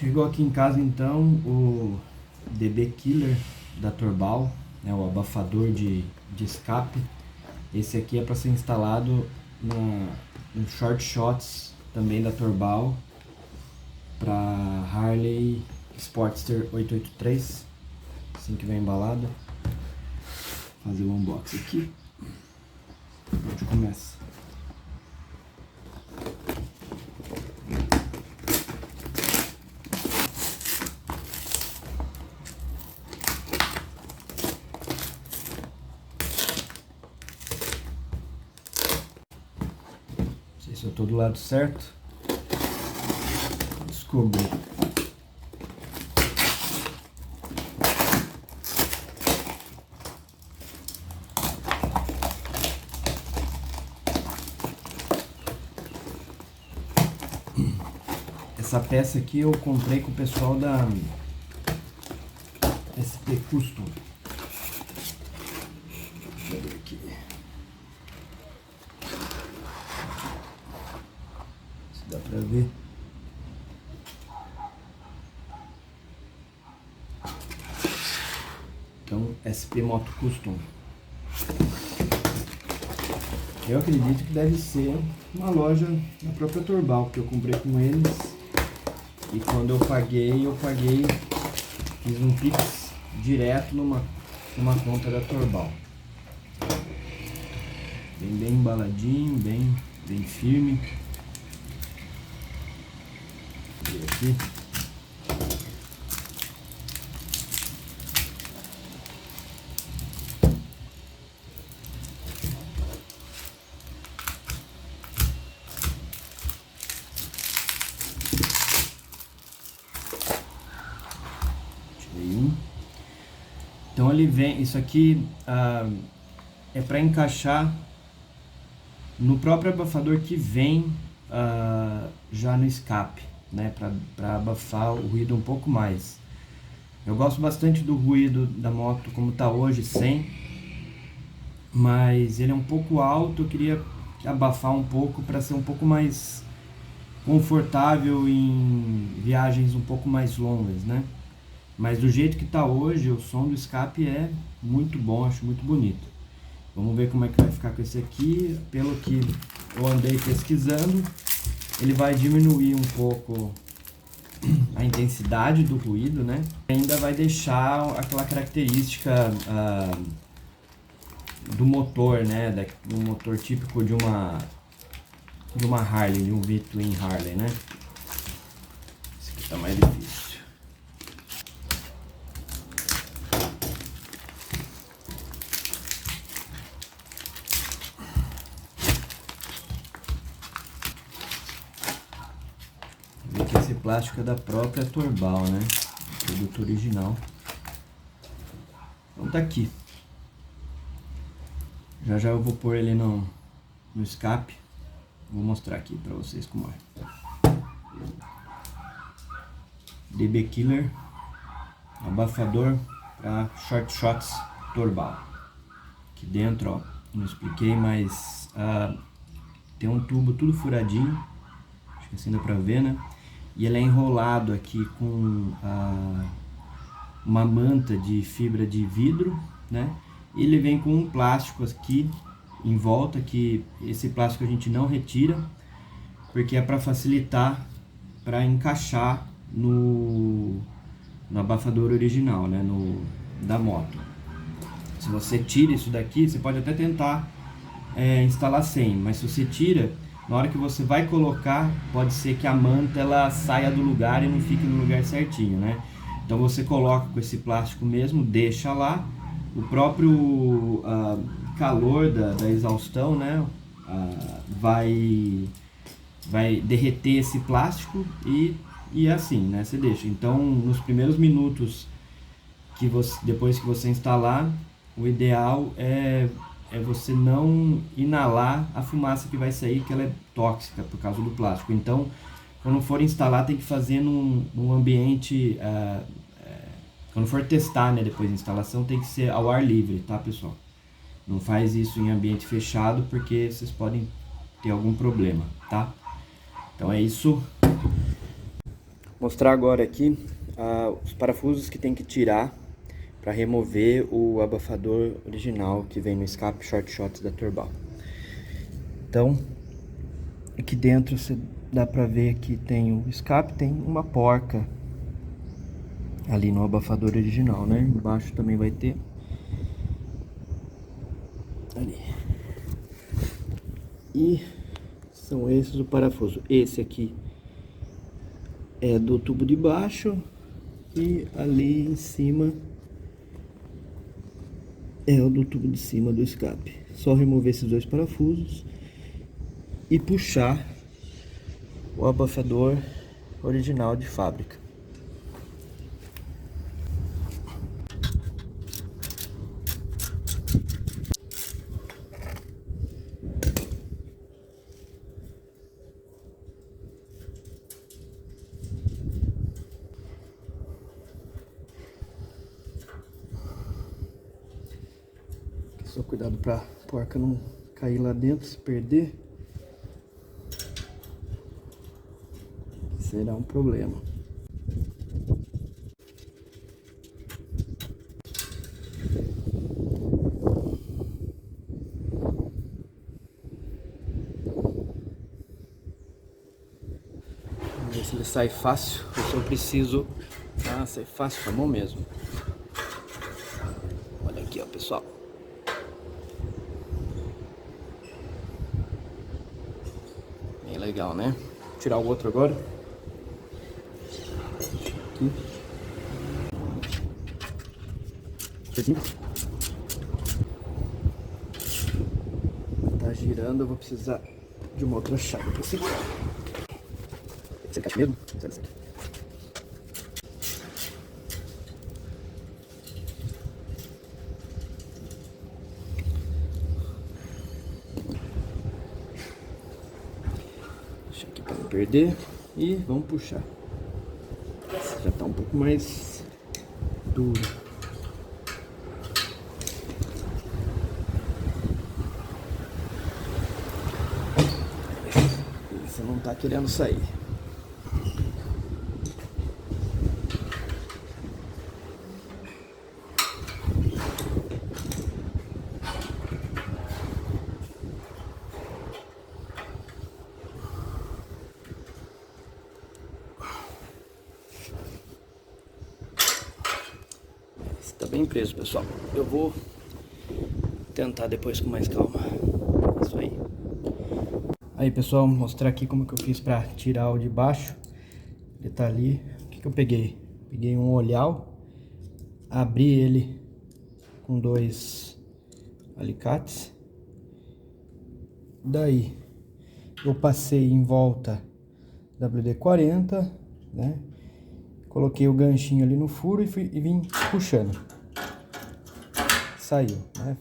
Chegou aqui em casa então o DB Killer da Torbal, né, o abafador de escape. Esse aqui é para ser instalado no Short Shots também da Torbal para Harley Sportster 883, assim que vem embalado. Vou fazer o unboxing aqui. A gente começa. Não sei se eu estou do lado certo. Descobri. Essa peça aqui eu comprei com o pessoal da SP Custom. Deixa eu ver aqui. Se dá pra ver. Então, SP Moto Custom. Eu acredito que deve ser uma loja da própria Torbal, porque eu comprei com eles. E quando eu paguei, fiz um Pix direto numa conta da Torbal. Bem embaladinho, bem firme. E aqui. Então ele vem, isso aqui é para encaixar no próprio abafador que vem já no escape, né, para abafar o ruído um pouco mais. Eu gosto bastante do ruído da moto como está hoje, sem, mas ele é um pouco alto, eu queria abafar um pouco para ser um pouco mais confortável em viagens um pouco mais longas, né? Mas do jeito que está hoje, o som do escape é muito bom, acho muito bonito. Vamos ver como é que vai ficar com esse aqui. Pelo que eu andei pesquisando, ele vai diminuir um pouco a intensidade do ruído, né? Ainda vai deixar aquela característica do motor, né? Do motor típico de uma Harley, de um V-Twin Harley, né? Esse aqui tá mais difícil. Esse plástico é da própria Torbal, né? Produto original. Então tá aqui. Já eu vou pôr ele no escape. Vou mostrar aqui pra vocês como é. DB Killer, abafador para Short Shots Torbal. Aqui dentro, ó, não expliquei, mas tem um tubo tudo furadinho. Acho que assim dá pra ver, né? E ele é enrolado aqui com uma manta de fibra de vidro, né? E ele vem com um plástico aqui em volta, que esse plástico a gente não retira, porque é para facilitar para encaixar no abafador original, né? Da moto. Se você tira isso daqui, você pode até tentar instalar sem, mas se você tira, na hora que você vai colocar, pode ser que a manta ela saia do lugar e não fique no lugar certinho, né? Então você coloca com esse plástico mesmo, deixa lá, o próprio calor da exaustão, né, vai derreter esse plástico e assim, né, você deixa. Então nos primeiros minutos depois que você instalar, o ideal é você não inalar a fumaça que vai sair, que ela é tóxica por causa do plástico. Então, quando for instalar, tem que fazer num ambiente, quando for testar, né, depois da instalação, tem que ser ao ar livre, tá, pessoal? Não faz isso em ambiente fechado, porque vocês podem ter algum problema, tá? Então é isso. Mostrar agora aqui os parafusos que tem que tirar para remover o abafador original que vem no escape Short Shots da Torbal. Então, aqui dentro você dá para ver que tem o escape, tem uma porca ali no abafador original, né? Embaixo também vai ter ali. E são esses o parafuso. Esse aqui é do tubo de baixo e ali em cima é o do tubo de cima do escape. Só remover esses dois parafusos e puxar o abafador original de fábrica. Só cuidado para a porca não cair lá dentro, se perder. Será um problema. Vamos ver se ele sai fácil ou se eu preciso. Ah, sai fácil, tá bom mesmo. Olha aqui, ó, pessoal. Bem legal, né? Vou tirar o outro agora. Aqui. Tá girando, eu vou precisar de uma outra chave para segurar. Você encaixa mesmo? Deixa aqui para não perder e vamos puxar. Já tá um pouco mais duro. Você não tá querendo sair. Tá bem preso, pessoal. Eu vou tentar depois com mais calma. Isso aí. Aí, pessoal, vou mostrar aqui como que eu fiz pra tirar o de baixo. Ele tá ali. O que que eu peguei? Peguei um olhal, abri ele com dois alicates. Daí eu passei em volta WD-40, né? Coloquei o ganchinho ali no furo e vim puxando. Saiu, né?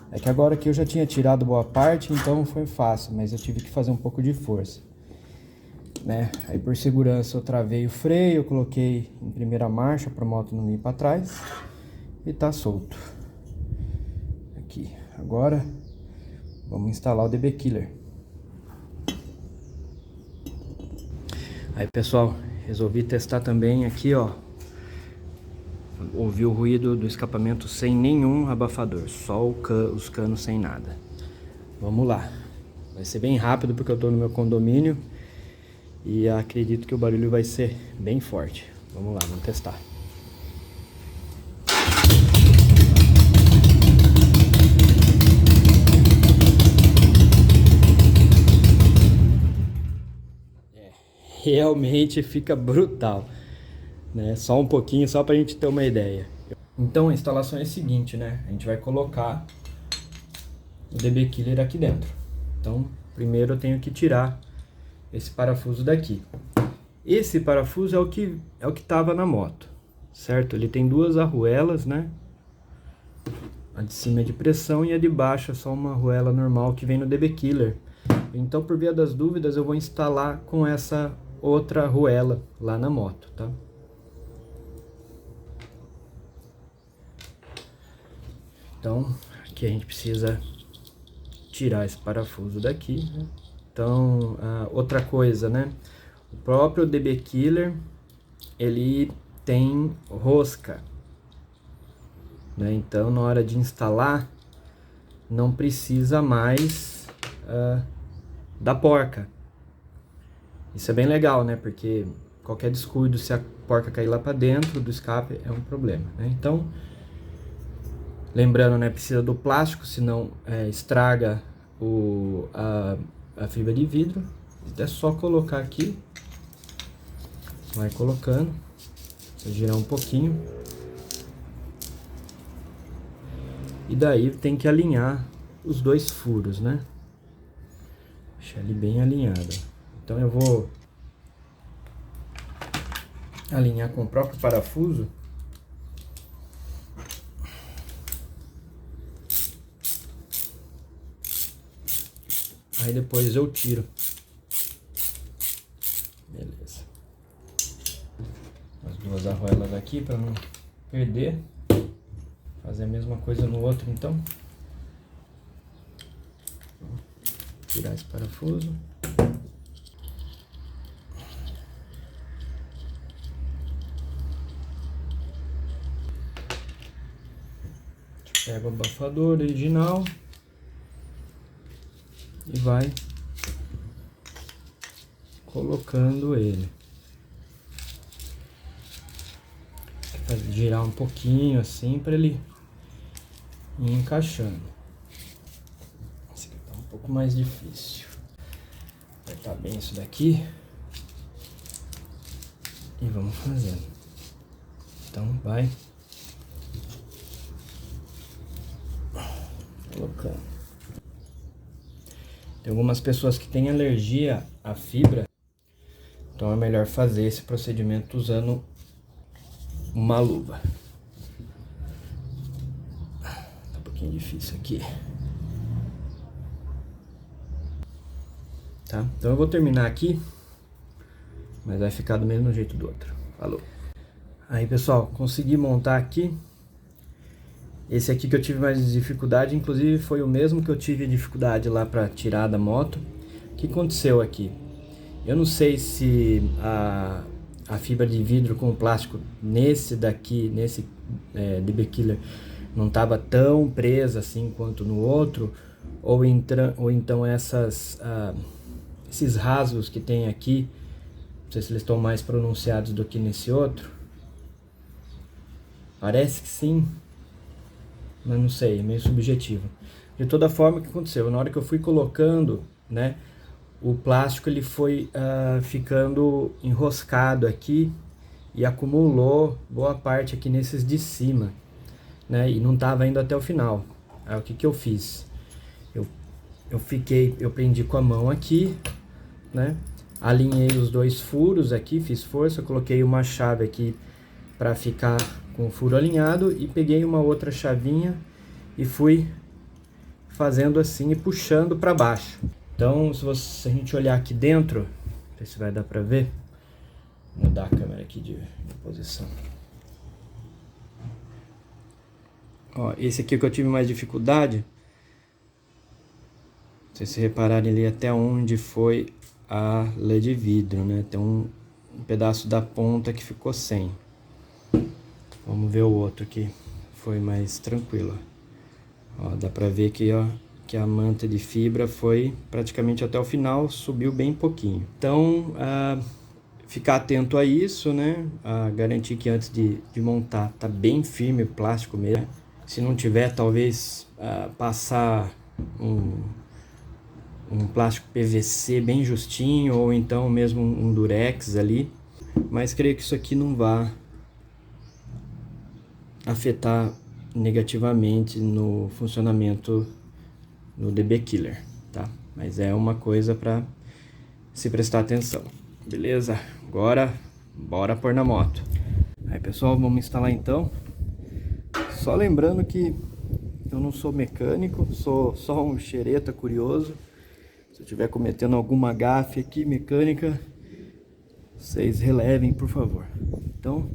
É que agora que eu já tinha tirado boa parte, então foi fácil, mas eu tive que fazer um pouco de força, né? Aí por segurança eu travei o freio, eu coloquei em primeira marcha para a moto não ir para trás e tá solto. Aqui, agora vamos instalar o DB Killer. Aí, pessoal, resolvi testar também aqui, ó. Ouvi o ruído do escapamento sem nenhum abafador, só os canos sem nada. Vamos lá. Vai ser bem rápido porque eu tô no meu condomínio e acredito que o barulho vai ser bem forte. Vamos lá, vamos testar. Realmente fica brutal, né? Só um pouquinho, só pra gente ter uma ideia. Então a instalação é a seguinte, né? A gente vai colocar o DB Killer aqui dentro. Então, primeiro eu tenho que tirar esse parafuso daqui. Esse parafuso é o que tava na moto, certo? Ele tem duas arruelas, né? A de cima é de pressão e a de baixo é só uma arruela normal que vem no DB Killer. Então, por via das dúvidas, eu vou instalar com essa outra arruela lá na moto, tá? Então, aqui a gente precisa tirar esse parafuso daqui, né? Então, outra coisa, né? O próprio DB Killer, ele tem rosca, né? Então na hora de instalar não precisa mais da porca. Isso é bem legal, né? Porque qualquer descuido, se a porca cair lá para dentro do escape, é um problema, né? Então, lembrando, né? Precisa do plástico, senão estraga a fibra de vidro. É só colocar aqui, vai colocando, girar um pouquinho. E daí tem que alinhar os dois furos, né? Deixar ele bem alinhado. Então eu vou alinhar com o próprio parafuso. Aí depois eu tiro. Beleza. As duas argoelas aqui para não perder. Fazer a mesma coisa no outro então. Tirar esse parafuso. Pega o abafador original e vai colocando ele. Girar um pouquinho assim para ele ir encaixando. Esse aqui tá um pouco mais difícil. Apertar bem isso daqui e vamos fazendo. Então vai colocando. Tem algumas pessoas que têm alergia à fibra, então é melhor fazer esse procedimento usando uma luva. Tá um pouquinho difícil aqui. Tá? Então eu vou terminar aqui, mas vai ficar do mesmo jeito do outro. Falou! Aí pessoal, consegui montar aqui. Esse aqui que eu tive mais dificuldade, inclusive foi o mesmo que eu tive dificuldade lá para tirar da moto. O que aconteceu aqui? Eu não sei se a fibra de vidro com o plástico nesse daqui, nesse DB Killer, não estava tão presa assim quanto no outro, ou então esses rasgos que tem aqui, não sei se eles estão mais pronunciados do que nesse outro. Parece que sim, mas não sei, é meio subjetivo. De toda forma, o que aconteceu? Na hora que eu fui colocando, né, o plástico ele foi ficando enroscado aqui e acumulou boa parte aqui nesses de cima, né, e não estava indo até o final. Aí o que que eu fiz? Eu prendi com a mão aqui, né, alinhei os dois furos aqui, fiz força, coloquei uma chave aqui para ficar com o furo alinhado e peguei uma outra chavinha e fui fazendo assim e puxando para baixo. Então, se a gente olhar aqui dentro, não sei se vai dar para ver, vou mudar a câmera aqui de posição. Ó, esse aqui que eu tive mais dificuldade, não sei se repararem ali até onde foi a lã de vidro, né? Tem um pedaço da ponta que ficou sem. Vamos ver o outro que foi mais tranquilo. Ó, dá pra ver que, ó, que a manta de fibra foi praticamente até o final, subiu bem pouquinho. Então, ficar atento a isso, né? Garantir que antes de montar tá bem firme o plástico mesmo. Se não tiver, talvez passar um plástico PVC bem justinho, ou então mesmo um durex ali. Mas creio que isso aqui não vai afetar negativamente no funcionamento do DB Killer, tá? Mas é uma coisa para se prestar atenção, beleza? Agora, bora pôr na moto. Aí pessoal, vamos instalar então. Só lembrando que eu não sou mecânico, sou só um xereta curioso. Se eu estiver cometendo alguma gafe aqui mecânica, vocês relevem, por favor. Então,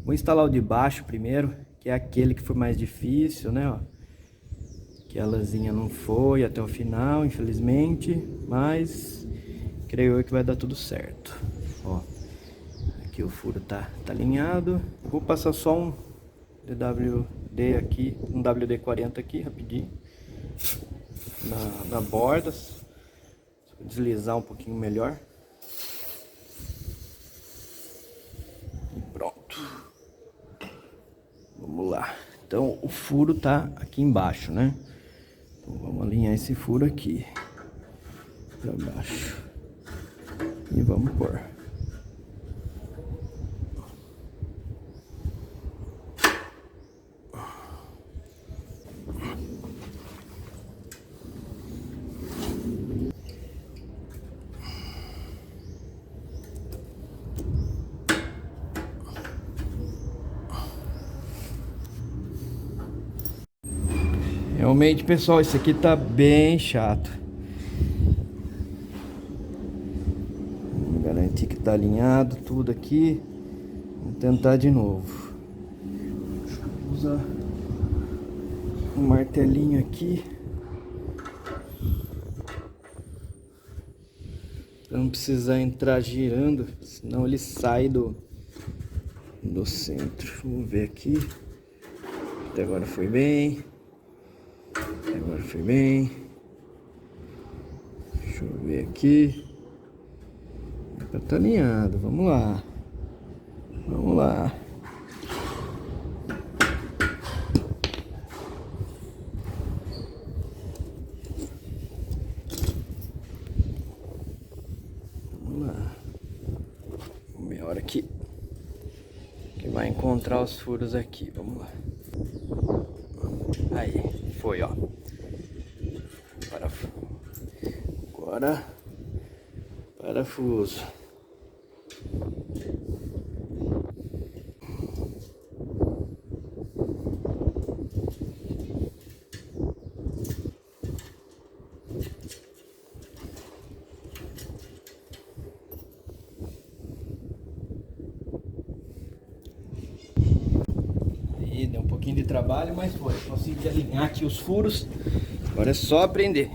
vou instalar o de baixo primeiro, que é aquele que foi mais difícil, né, ó. Que a lãzinha não foi até o final, infelizmente, mas creio eu que vai dar tudo certo. Ó, Aqui o furo tá alinhado. Vou passar só um DWD aqui, um WD-40 aqui, rapidinho. Na borda. Vou deslizar um pouquinho melhor. E pronto. Vamos lá. Então o furo tá aqui embaixo, né? Então vamos alinhar esse furo aqui para baixo. E vamos pôr. Realmente, pessoal, isso aqui tá bem chato. Vamos garantir que tá alinhado tudo aqui. Vamos tentar de novo. Deixa eu usar um martelinho aqui. Pra não precisar entrar girando, senão ele sai do centro. Vamos ver aqui. Até agora foi bem. Agora foi bem. Deixa eu ver aqui. Tá alinhado. Vamos lá. Vamos lá. Vamos lá. Vamos ver a hora que vai encontrar os furos aqui. Vamos lá. Aí, foi, ó. Agora, parafuso. Aí, deu um pouquinho de trabalho, mas foi. Consegui alinhar aqui os furos. Agora é só aprender.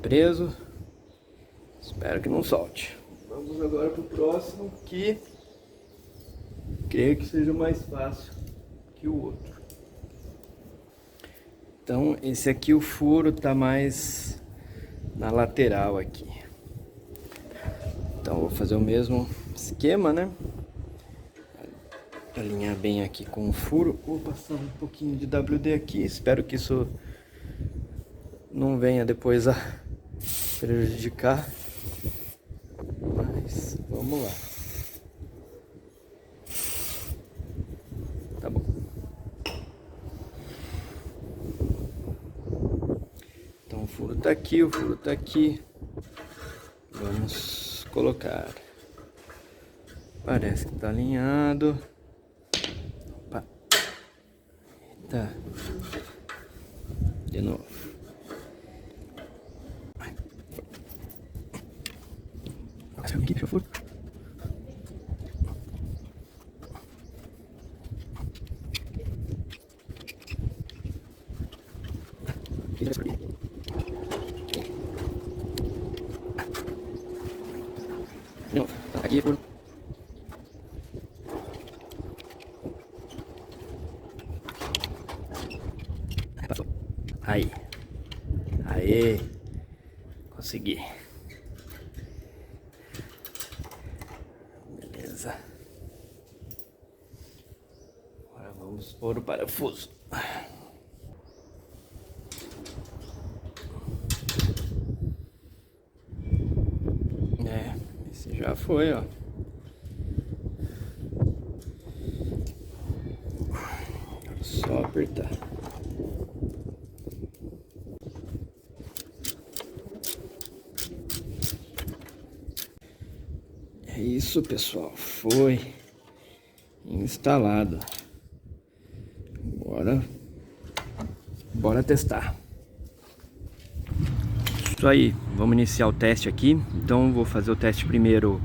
Preso, espero que não solte. Vamos agora para o próximo, que creio que seja mais fácil que o outro. Então esse aqui, o furo tá mais na lateral aqui. Então vou fazer o mesmo esquema, né? Alinhar bem aqui com o furo. Vou passar um pouquinho de WD aqui, espero que isso não venha depois a prejudicar, mas vamos lá. Tá bom. Então o furo tá aqui, o furo tá aqui. Vamos colocar. Parece que tá alinhado. Opa. Eita. De novo. Aqui, deixa eu for. Não, aqui for. Passou. Aí. Aê. Consegui. Agora vamos pôr o parafuso. Esse já foi, ó. Só apertar. É isso, pessoal. Foi instalado. Agora, bora testar. Isso aí, vamos iniciar o teste aqui. Então vou fazer o teste primeiro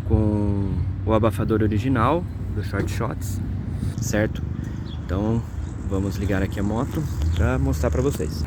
com o abafador original do Short Shots, certo? Então vamos ligar aqui a moto para mostrar para vocês.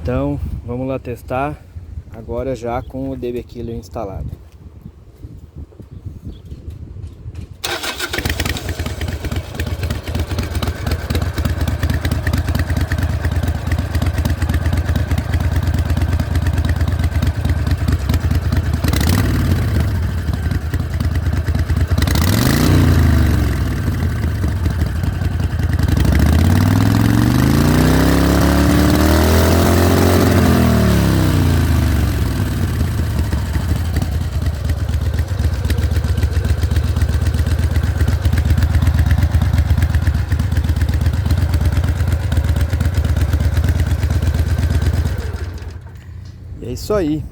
Então vamos lá testar agora já com o DB Killer instalado. É isso aí,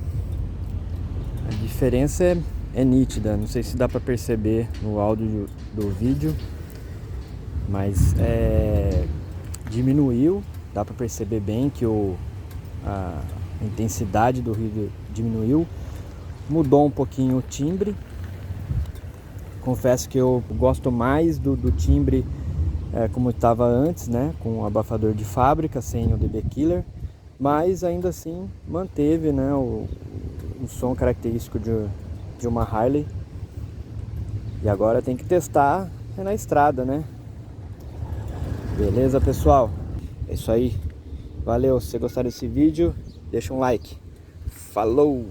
a diferença é nítida, não sei se dá para perceber no áudio do vídeo, mas diminuiu, dá para perceber bem que a intensidade do ruído diminuiu, mudou um pouquinho o timbre. Confesso que eu gosto mais do timbre como estava antes, né, com o abafador de fábrica, sem o DB Killer. Mas ainda assim manteve, né, o som característico de uma Harley. E agora tem que testar na estrada, né? Beleza, pessoal? É isso aí. Valeu, se você gostar desse vídeo, deixa um like. Falou!